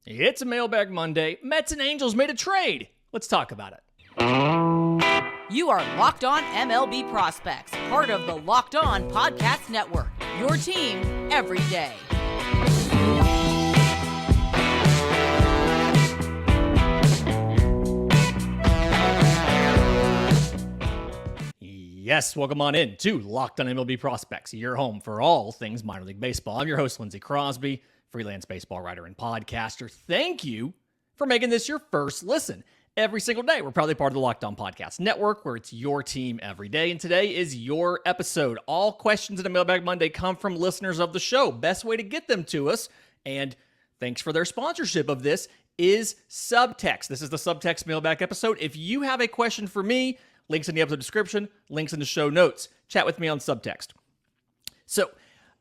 It's a Mailbag Monday. Mets and Angels made a trade. Let's talk about it. You are Locked On MLB Prospects, part of the Locked On Podcast Network, your team every day. Yes, welcome on in to Locked On MLB Prospects, your home for all things minor league baseball. I'm your host, Lindsey Crosby, freelance baseball writer and podcaster. Thank you for making this your first listen every single day. We're probably part of the Locked On Podcast Network, where it's your team every day, and today is your episode. All questions in a Mailbag Monday come from listeners of the show. Best way to get them to us, and thanks for their sponsorship of this, is Subtext. This is the Subtext Mailbag episode. If you have a question for me, links in the episode description, links in the show notes. Chat with me on Subtext. So,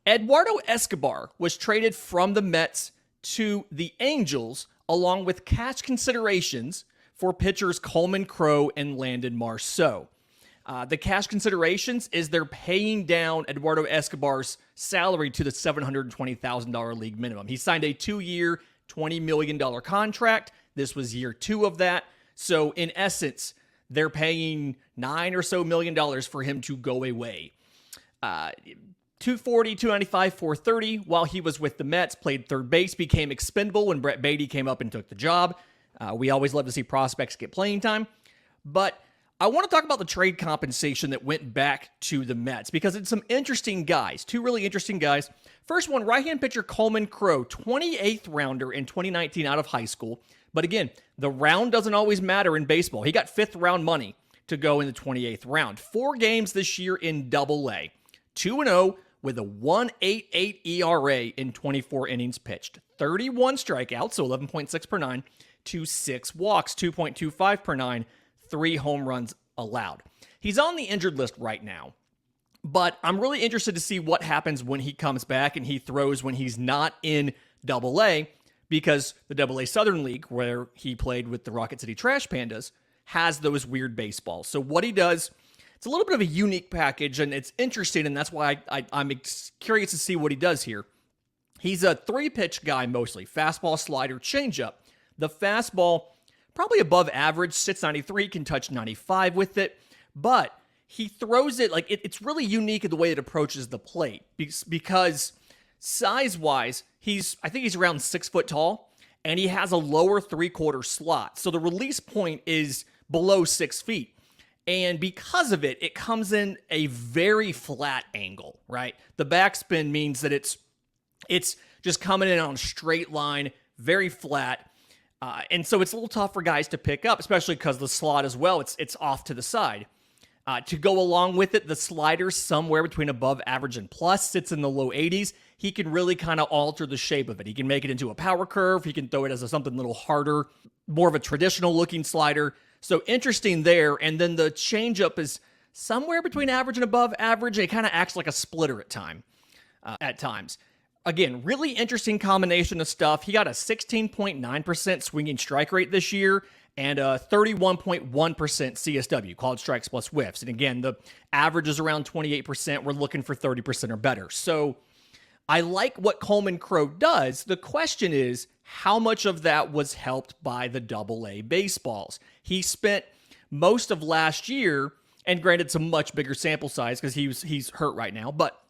Eduardo Escobar was traded from the Mets to the Angels, along with cash considerations for pitchers Coleman, Crow, and Landon Marceaux. The cash considerations is they're paying down Eduardo Escobar's salary to the $720,000 league minimum. He signed a 2-year, $20 million contract. This was year 2 of that. So, in essence, they're paying $9 or so million for him to go away. 240, 295, 430 while he was with the Mets, played third base, became expendable when Brett Baty came up and took the job. We always love to see prospects get playing time. But I want to talk about the trade compensation that went back to the Mets because it's some interesting guys, 2 really interesting guys. First one, right-hand pitcher Coleman Crow, 28th rounder in 2019 out of high school. But again, the round doesn't always matter in baseball. He got 5th round money to go in the 28th round. 4 games this year in Double-A. 2-0 with a 1.88 ERA in 24 innings pitched. 31 strikeouts, so 11.6 per 9, to 6 walks, 2.25 per 9, 3 home runs allowed. He's on the injured list right now, but I'm really interested to see what happens when he comes back and he throws when he's not in Double-A, because the Double-A Southern League, where he played with the Rocket City Trash Pandas, has those weird baseballs. So what he does, it's a little bit of a unique package, and it's interesting, and that's why I'm curious to see what he does here. He's a 3-pitch guy mostly, fastball, slider, changeup. The fastball, probably above average, sits 93, can touch 95 with it, but he throws it like it's really unique in the way it approaches the plate because size-wise, I think he's around 6 foot tall, and he has a lower 3/4 slot. So the release point is below 6 feet. And because of it, it comes in a very flat angle, right? The backspin means that it's just coming in on a straight line, very flat. And so it's a little tough for guys to pick up, especially because the slot as well, it's off to the side. To go along with it, the slider somewhere between above average and plus sits in the low 80s. He can really kind of alter the shape of it. He can make it into a power curve. He can throw it as something a little harder, more of a traditional looking slider. So interesting there. And then the changeup is somewhere between average and above average. It kind of acts like a splitter at times. Again, really interesting combination of stuff. He got a 16.9% swinging strike rate this year and a 31.1% CSW, called strikes plus whiffs. And again, the average is around 28%. We're looking for 30% or better. So I like what Coleman Crow does. The question is, how much of that was helped by the Double-A baseballs? He spent most of last year, and granted, it's a much bigger sample size because he's hurt right now, but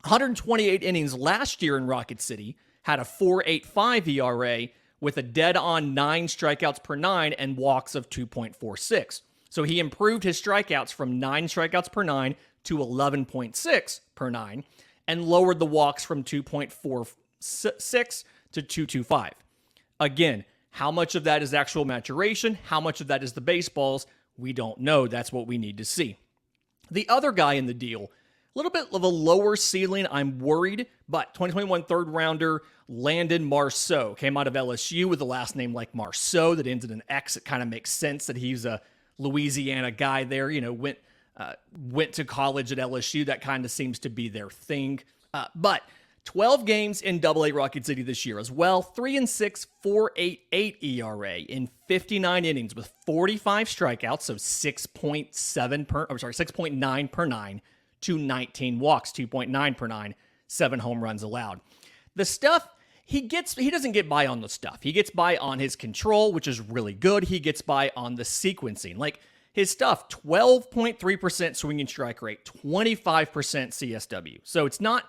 128 innings last year in Rocket City, had a 4.85 ERA with a dead-on 9 strikeouts per 9 and walks of 2.46. So he improved his strikeouts from 9 strikeouts per 9 to 11.6 per 9 and lowered the walks from 2.46 to 2.25. Again, how much of that is actual maturation? How much of that is the baseballs? We don't know. That's what we need to see. The other guy in the deal, a little bit of a lower ceiling, I'm worried, but 2021 third rounder Landon Marceaux came out of LSU with a last name like Marceaux that ends in an X. It kind of makes sense that he's a Louisiana guy there, went to college at LSU. That kind of seems to be their thing. But 12 games in Double-A Rocket City this year as well. 3-6, 4.88 ERA in 59 innings with 45 strikeouts, so 6.9 per 9 to 19 walks, 2.9 per 9, 7 home runs allowed. The stuff he doesn't get by on the stuff. He gets by on his control, which is really good. He gets by on the sequencing. Like his stuff, 12.3% swinging strike rate, 25% CSW. So it's not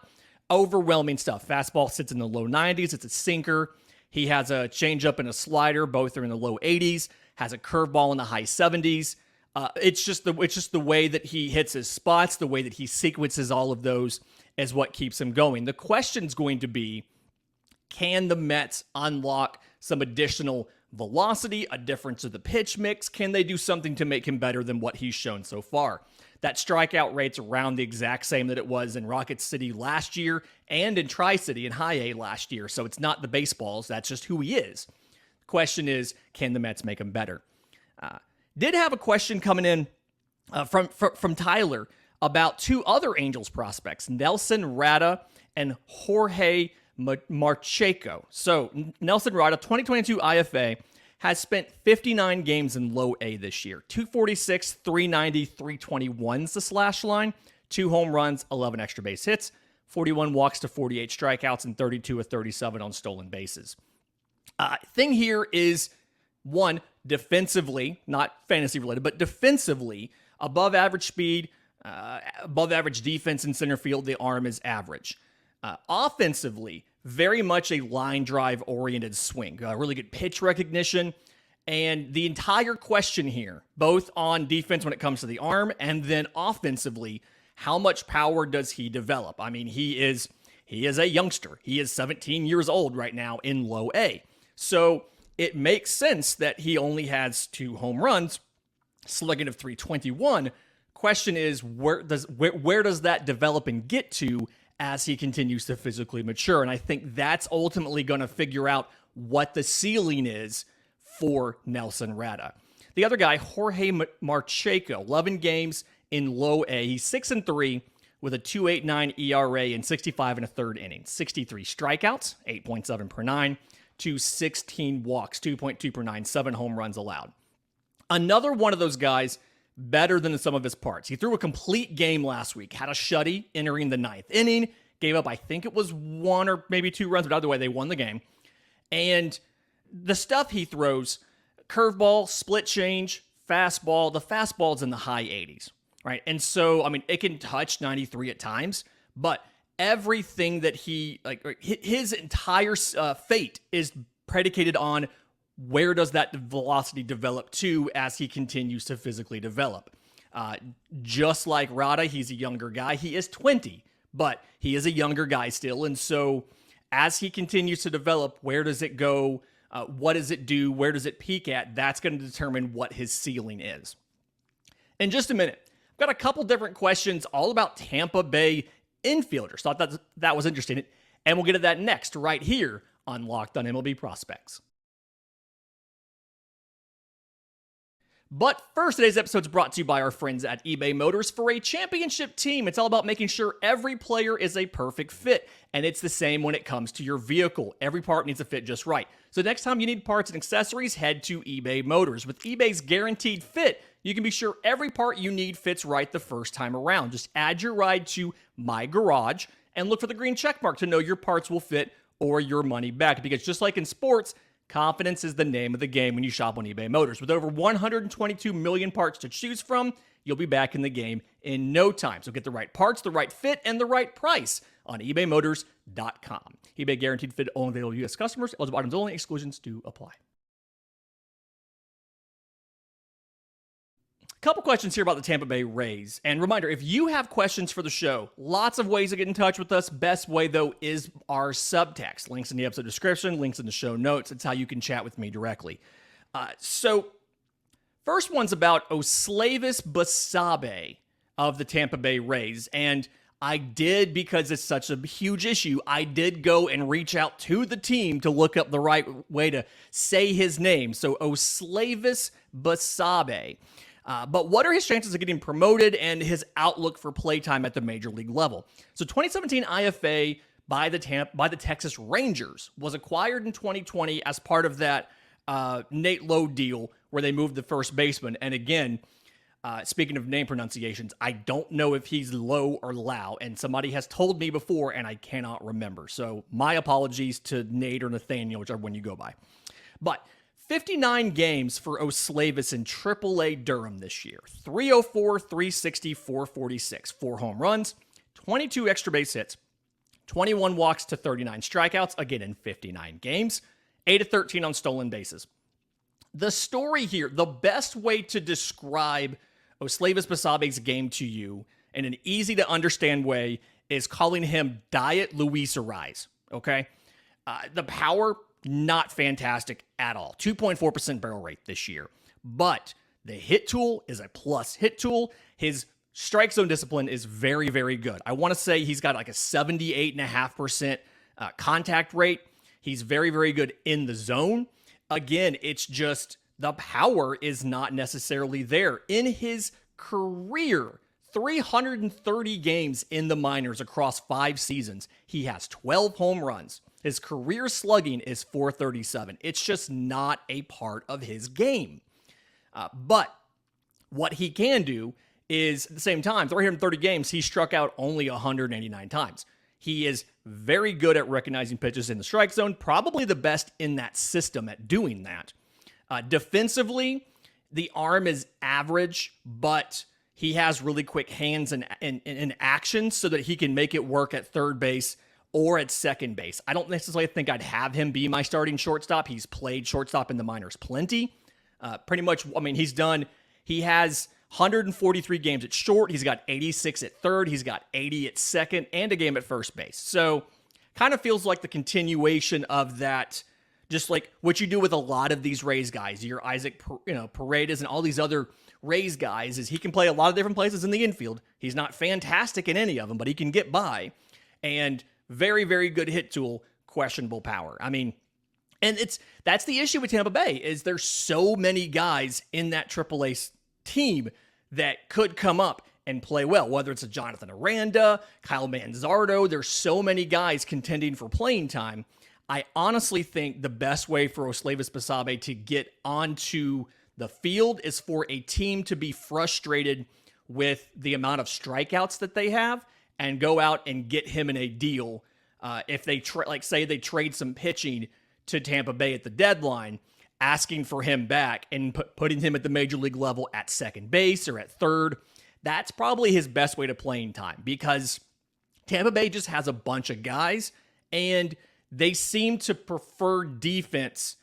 overwhelming stuff. Fastball sits in the low 90s. It's a sinker. He has a changeup and a slider. Both are in the low 80s. Has a curveball in the high 70s. It's just the way that he hits his spots, the way that he sequences all of those is what keeps him going. The question's going to be, can the Mets unlock some additional velocity, a difference of the pitch mix? Can they do something to make him better than what he's shown so far? That strikeout rate's around the exact same that it was in Rocket City last year and in Tri-City in High A last year. So it's not the baseballs. That's just who he is. The question is, can the Mets make him better? Did have a question coming in from Tyler about two other Angels prospects, Nelson Rada and Jorge Marcheco. So Nelson Rada, 2022 IFA, has spent 59 games in low A this year. 246, 390, 321's the slash line. 2 home runs, 11 extra base hits, 41 walks to 48 strikeouts, and 32 of 37 on stolen bases. Thing here is, one, defensively, not fantasy related, but defensively, above average speed, above average defense in center field. The arm is average. Offensively, very much a line drive oriented swing, really good pitch recognition. And the entire question here, both on defense when it comes to the arm and then offensively, how much power does he develop? I mean, he is a youngster. He is 17 years old right now in low A. So it makes sense that he only has 2 home runs, slugging of 321. Question is, where does that develop and get to as he continues to physically mature? And I think that's ultimately going to figure out what the ceiling is for Nelson Rada. The other guy, Jorge Marcheco, 11 games in low A. He's 6-3 with a 2.89 ERA in 65 and a third innings. 63 strikeouts, 8.7 per 9, to 16 walks, 2.2 per 9, 7 home runs allowed. Another one of those guys better than the sum of his parts. He threw a complete game last week, had a shutty entering the 9th inning, gave up, I think it was 1 or maybe 2 runs, but either way, they won the game. And the stuff he throws, curveball, split change, fastball, the fastball's in the high 80s, right? And so, I mean, it can touch 93 at times, but everything that his entire fate is predicated on where does that velocity develop to as he continues to physically develop. Just like Rada, he's a younger guy. He is 20, but he is a younger guy still. And so as he continues to develop, where does it go? What does it do? Where does it peak at? That's going to determine what his ceiling is. In just a minute, I've got a couple different questions all about Tampa Bay infielders. Thought that was interesting. And we'll get to that next right here on Locked on MLB Prospects. But first, today's episode is brought to you by our friends at eBay Motors. For a championship team, it's all about making sure every player is a perfect fit. And it's the same when it comes to your vehicle. Every part needs to fit just right. So next time you need parts and accessories, head to eBay Motors. With eBay's guaranteed fit, you can be sure every part you need fits right the first time around. Just add your ride to My Garage and look for the green check mark to know your parts will fit or your money back. Because just like in sports, confidence is the name of the game when you shop on eBay Motors. With over 122 million parts to choose from, you'll be back in the game in no time. So get the right parts, the right fit, and the right price on ebaymotors.com. eBay guaranteed fit only available to U.S. customers. Eligible items only. Exclusions do apply. Couple questions here about the Tampa Bay Rays. And reminder, if you have questions for the show, lots of ways to get in touch with us. Best way, though, is our subtext. Links in the episode description, links in the show notes. It's how you can chat with me directly. So first one's about Oselvis Basabe of the Tampa Bay Rays. And I did, because it's such a huge issue, I did go and reach out to the team to look up the right way to say his name. So Oselvis Basabe. But what are his chances of getting promoted and his outlook for playtime at the major league level? So 2017 IFA by the Texas Rangers was acquired in 2020 as part of that Nate Lowe deal where they moved the first baseman. And again, Speaking of name pronunciations, I don't know if he's Low or Lau, and somebody has told me before, and I cannot remember. So my apologies to Nate or Nathaniel, whichever one you go by. But 59 games for Oselvis in AAA Durham this year. 304, 360, 446. 4 home runs, 22 extra base hits, 21 walks to 39 strikeouts, again in 59 games, 8 of 13 on stolen bases. The story here, the best way to describe Oselvis Basabe's game to you in an easy to understand way is calling him Diet Luis Ariz, okay? The power, not fantastic at all. 2.4% barrel rate this year. But the hit tool is a plus hit tool. His strike zone discipline is very, very good. I want to say he's got like a 78.5% contact rate. He's very, very good in the zone. Again, it's just the power is not necessarily there. In his career, 330 games in the minors across 5 seasons, he has 12 home runs. His career slugging is .437. It's just not a part of his game. But what he can do is, at the same time, 330 games, he struck out only 189 times. He is very good at recognizing pitches in the strike zone, probably the best in that system at doing that. Defensively, the arm is average, but he has really quick hands and action so that he can make it work at third base or at second base. I don't necessarily think I'd have him be my starting shortstop. He's played shortstop in the minors plenty. Pretty much, I mean, he has 143 games at short. He's got 86 at third. He's got 80 at second and a game at first base. So kind of feels like the continuation of that, just like what you do with a lot of these Rays guys, your Isaac, Paredes and all these other Rays guys, is he can play a lot of different places in the infield. He's not fantastic in any of them, but he can get by. And very, very good hit tool, questionable power. I mean, and that's the issue with Tampa Bay, is there's so many guys in that AAA team that could come up and play well, whether it's a Jonathan Rada, Kyle Manzardo. There's so many guys contending for playing time. I honestly think the best way for Oselvis Basabe to get onto the field is for a team to be frustrated with the amount of strikeouts that they have and go out and get him in a deal. If they say they trade some pitching to Tampa Bay at the deadline, asking for him back and putting him at the major league level at second base or at third, that's probably his best way to playing time, because Tampa Bay just has a bunch of guys and they seem to prefer defense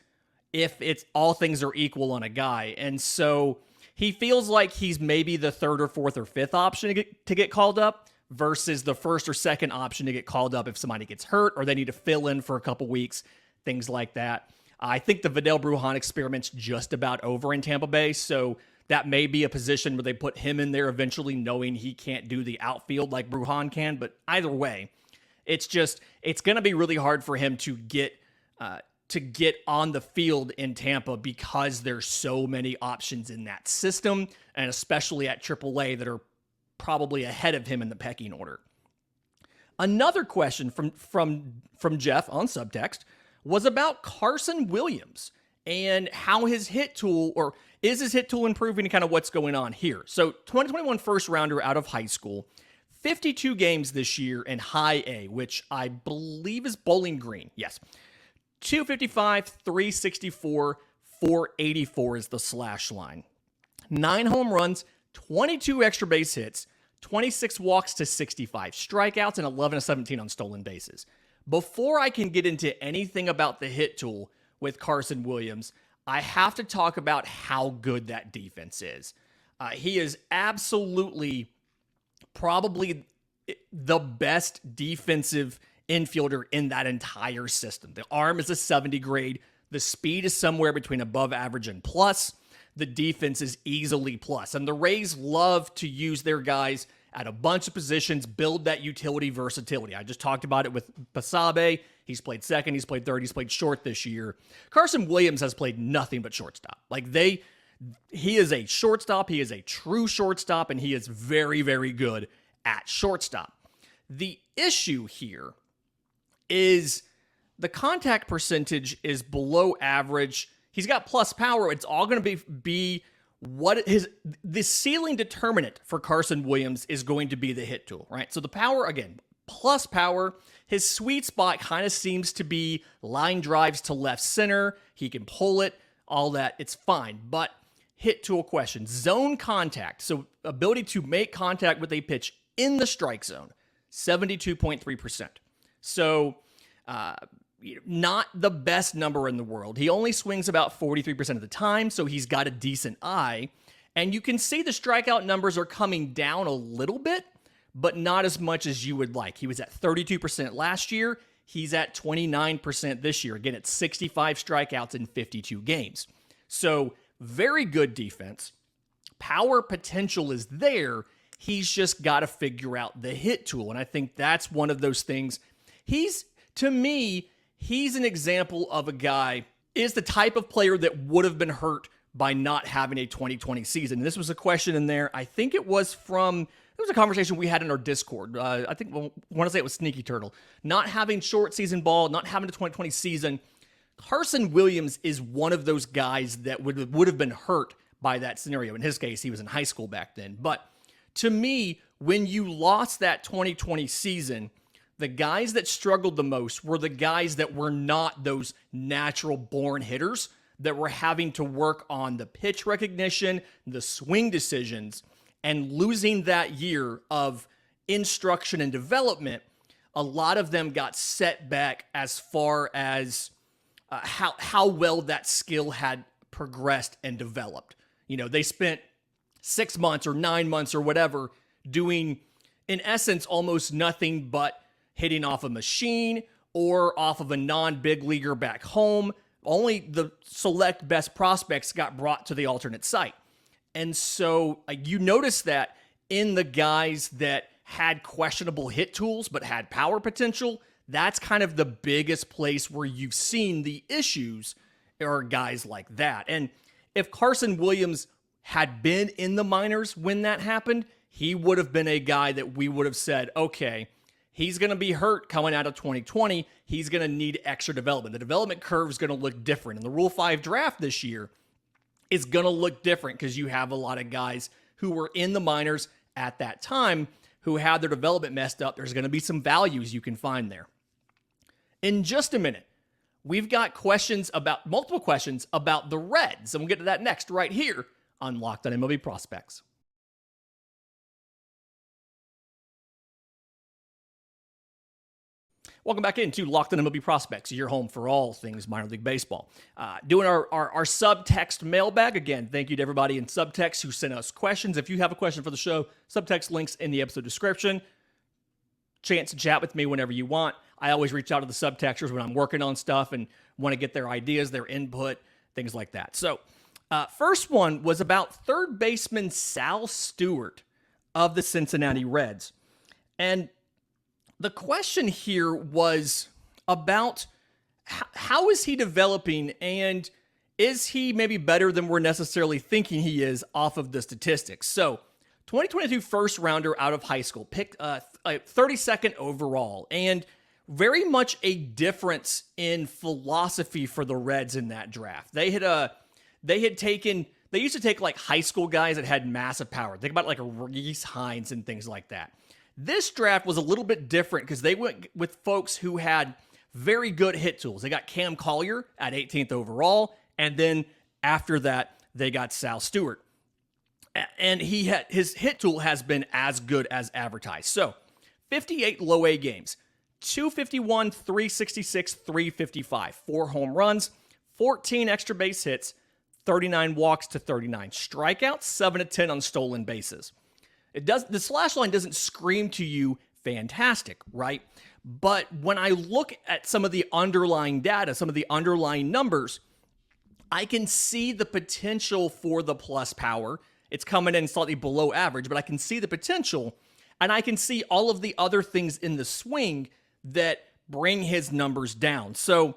if it's all things are equal on a guy. And so he feels like he's maybe the third or fourth or fifth option to get called up versus the first or second option to get called up if somebody gets hurt or they need to fill in for a couple weeks, things like that. I think the Vidal Brujan experiment's just about over in Tampa Bay, so that may be a position where they put him in there eventually, knowing he can't do the outfield like Brujan can. But either way, it's going to be really hard for him to get on the field in Tampa because there's so many options in that system, and especially at AAA that are probably ahead of him in the pecking order. Another question from Jeff on Subtext was about Carson Williams and how his hit tool, or is his hit tool improving, and kind of what's going on here. So 2021 first rounder out of high school, 52 games this year in high A, which I believe is Bowling Green. Yes. 255, 364, 484 is the slash line. 9 home runs, 22 extra base hits, 26 walks to 65 strikeouts, and 11 of 17 on stolen bases. Before I can get into anything about the hit tool with Carson Williams, I have to talk about how good that defense is. He is absolutely probably the best defensive infielder in that entire system. The arm is a 70 grade. The speed is somewhere between above average and plus. The defense is easily plus. And the Rays love to use their guys at a bunch of positions, build that utility versatility. I just talked about it with Basabe. He's played second, he's played third, he's played short this year. Carson Williams has played nothing but shortstop. He is a shortstop, he is a true shortstop, and he is very, very good at shortstop. The issue here is the contact percentage is below average. He's got plus power. It's all going to be the ceiling determinant for Carson Williams is going to be the hit tool, right? So the power, again, plus power. His sweet spot kind of seems to be line drives to left center. He can pull it, all that. It's fine. But hit tool question. Zone contact. So ability to make contact with a pitch in the strike zone, 72.3%. So not the best number in the world. He only swings about 43% of the time, so he's got a decent eye. And you can see the strikeout numbers are coming down a little bit, but not as much as you would like. He was at 32% last year. He's at 29% this year. Again, it's 65 strikeouts in 52 games. So very good defense. Power potential is there. He's just got to figure out the hit tool. And I think that's one of those things. To me, he's an example of a guy, is the type of player that would have been hurt by not having a 2020 season. And this was a question in there. I think it was a conversation we had in our Discord. I want to say it was Sneaky Turtle. Not having short season ball, not having a 2020 season. Carson Williams is one of those guys that would have been hurt by that scenario. In his case, he was in high school back then. But to me, when you lost that 2020 season, the guys that struggled the most were the guys that were not those natural born hitters that were having to work on the pitch recognition, the swing decisions, and losing that year of instruction and development. A lot of them got set back as far as how well that skill had progressed and developed. They spent 6 months or 9 months or whatever doing, in essence, almost nothing but hitting off a machine or off of a non-big leaguer back home. Only the select best prospects got brought to the alternate site. And so you notice that in the guys that had questionable hit tools but had power potential, that's kind of the biggest place where you've seen the issues are guys like that. And if Carson Williams had been in the minors when that happened, he would have been a guy that we would have said, okay, he's going to be hurt coming out of 2020. He's going to need extra development. The development curve is going to look different. And the Rule 5 draft this year is going to look different because you have a lot of guys who were in the minors at that time who had their development messed up. There's going to be some values you can find there. In just a minute, we've got multiple questions about the Reds. And we'll get to that next right here on Locked on MLB Prospects. Welcome back into Locked on MLB Prospects, your home for all things minor league baseball. Doing our subtext mailbag. Again, thank you to everybody in Subtext who sent us questions. If you have a question for the show, Subtext links in the episode description. Chance to chat with me whenever you want. I always reach out to the Subtexters when I'm working on stuff and want to get their ideas, their input, things like that. So, first one was about third baseman Sal Stewart of the Cincinnati Reds. And the question here was about how is he developing, and is he maybe better than we're necessarily thinking he is off of the statistics? So 2022 first rounder out of high school, picked 32nd overall, and very much a difference in philosophy for the Reds in that draft. They used to take like high school guys that had massive power. Think about like a Reese Hines and things like that. This draft was a little bit different because they went with folks who had very good hit tools. They got Cam Collier at 18th overall, and then after that, they got Sal Stewart. And his hit tool has been as good as advertised. So, 58 low A games, 251, 366, 355, 4 home runs, 14 extra base hits, 39 walks to 39 strikeouts, 7 to 10 on stolen bases. The slash line doesn't scream to you fantastic, right? But when I look at some of the underlying data, some of the underlying numbers, I can see the potential for the plus power. It's coming in slightly below average, but I can see the potential, and I can see all of the other things in the swing that bring his numbers down. So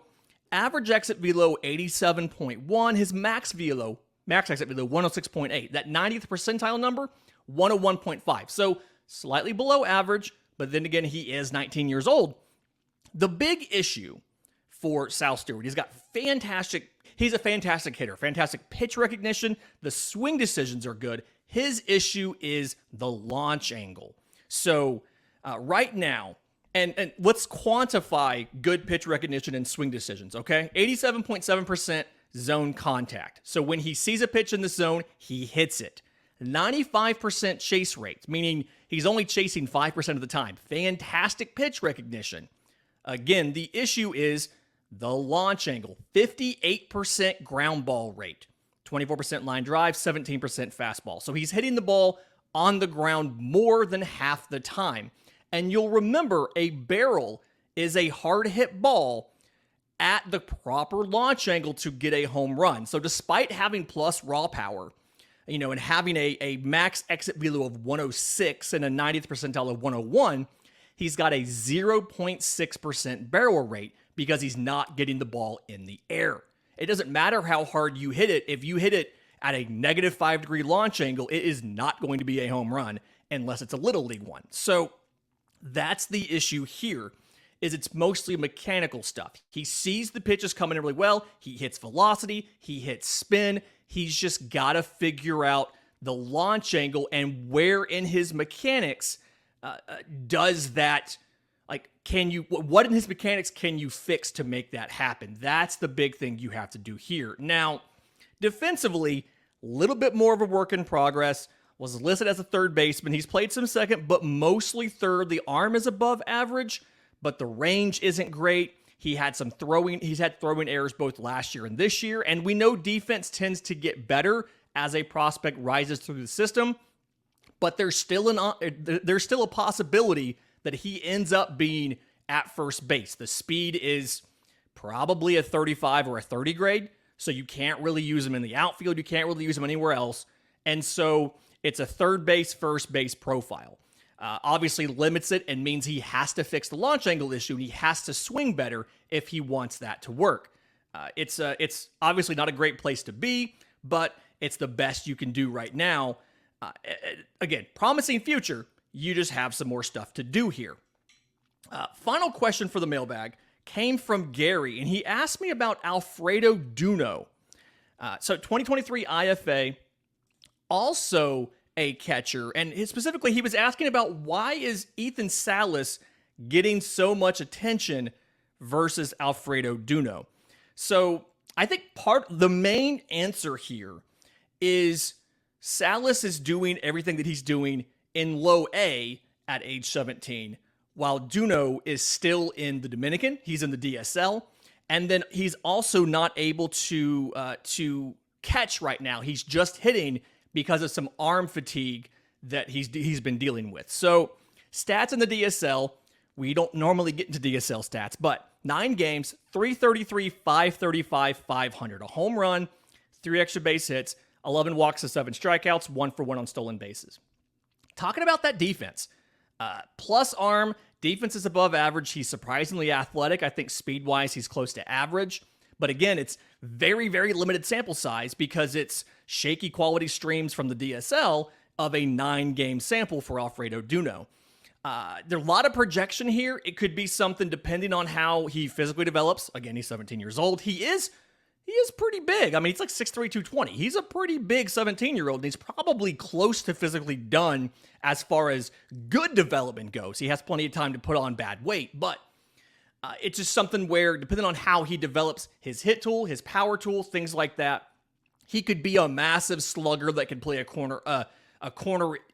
average exit velo 87.1, his max exit velo 106.8. That 90th percentile number, 101.5. So slightly below average, but then again, he is 19 years old. The big issue for Sal Stewart, he's got fantastic, he's a fantastic hitter, fantastic pitch recognition. The swing decisions are good. His issue is the launch angle. So right now, and let's quantify good pitch recognition and swing decisions, okay? 87.7% zone contact. So when he sees a pitch in the zone, he hits it. 95% chase rate, meaning he's only chasing 5% of the time. Fantastic pitch recognition. Again, the issue is the launch angle. 58% ground ball rate. 24% line drive, 17% fastball. So he's hitting the ball on the ground more than half the time. And you'll remember a barrel is a hard hit ball at the proper launch angle to get a home run. So despite having plus raw power, and having a max exit velo of 106 and a 90th percentile of 101, he's got a 0.6% barrel rate because he's not getting the ball in the air. It doesn't matter how hard you hit it. If you hit it at a negative 5-degree launch angle, it is not going to be a home run unless it's a little league one. So that's the issue here, is it's mostly mechanical stuff. He sees the pitches coming in really well. He hits velocity. He hits spin. He's just got to figure out the launch angle and where in his mechanics does that, what in his mechanics can you fix to make that happen? That's the big thing you have to do here. Now, defensively, a little bit more of a work in progress. Was listed as a third baseman. He's played some second, but mostly third. The arm is above average, but the range isn't great. He's had throwing errors both last year and this year, and we know defense tends to get better as a prospect rises through the system, but there's still a possibility that he ends up being at first base. The speed is probably a 35 or a 30 grade, so you can't really use him in the outfield. You can't really use him anywhere else, and so it's a third base, first base profile. Obviously limits it and means he has to fix the launch angle issue, and he has to swing better if he wants that to work. It's obviously not a great place to be, but it's the best you can do right now. Again, promising future. You just have some more stuff to do here. Final question for the mailbag came from Gary, and he asked me about Alfredo Duno. So 2023 IFA, also a catcher, and specifically he was asking about why is Ethan Salas getting so much attention versus Alfredo Duno. So I think the main answer here is Salas is doing everything that he's doing in low A at age 17, while Duno is still in the Dominican. He's in the DSL, and then he's also not able to catch right now. He's just hitting because of some arm fatigue that he's been dealing with. So stats in the DSL, we don't normally get into DSL stats, but 9 games, 333, 535, 500. A home run, 3 extra base hits, 11 walks to 7 strikeouts, 1 for 1 on stolen bases. Talking about that defense, plus arm, defense is above average. He's surprisingly athletic. I think speed-wise, he's close to average. But again, it's very, very limited sample size because it's shaky quality streams from the DSL of a 9-game sample for Alfredo Duno. There's a lot of projection here. It could be something depending on how he physically develops. Again, he's 17 years old. He is pretty big. I mean, he's like 6'3", 220. He's a pretty big 17-year-old, and he's probably close to physically done as far as good development goes. He has plenty of time to put on bad weight, but it's just something where, depending on how he develops his hit tool, his power tool, things like that, he could be a massive slugger that could play a corner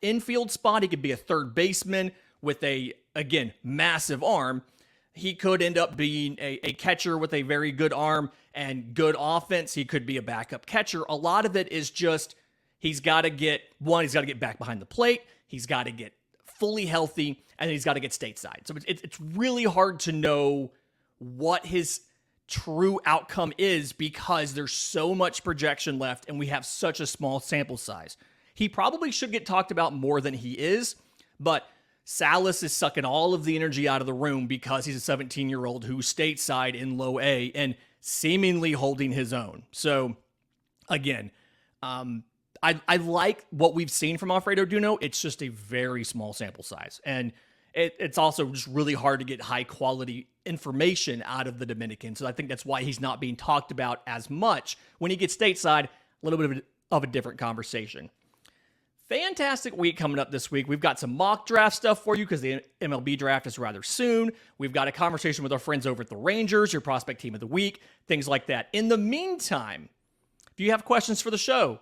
infield spot. He could be a third baseman with again, massive arm. He could end up being a catcher with a very good arm and good offense. He could be a backup catcher. A lot of it is just he's got to get back behind the plate. He's got to get fully healthy, and he's got to get stateside. So it's really hard to know what his true outcome is because there's so much projection left, and we have such a small sample size. He probably should get talked about more than he is, but Salas is sucking all of the energy out of the room because he's a 17-year-old who's stateside in low A and seemingly holding his own. So, again, I like what we've seen from Alfredo Duno. It's just a very small sample size. And it's also just really hard to get high quality information out of the Dominican. So I think that's why he's not being talked about as much. When he gets stateside, a little bit of a different conversation. Fantastic week coming up this week. We've got some mock draft stuff for you because the MLB draft is rather soon. We've got a conversation with our friends over at the Rangers, your prospect team of the week, things like that. In the meantime, if you have questions for the show,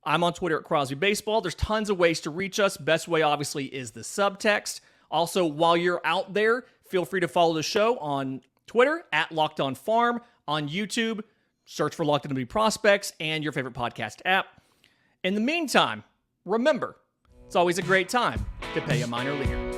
I'm on Twitter at Crosby Baseball. There's tons of ways to reach us. Best way, obviously, is the subtext. Also, while you're out there, feel free to follow the show on Twitter at Locked On Farm, on YouTube, search for Locked On MLB Prospects, and your favorite podcast app. In the meantime, remember, it's always a great time to pay a minor leaguer.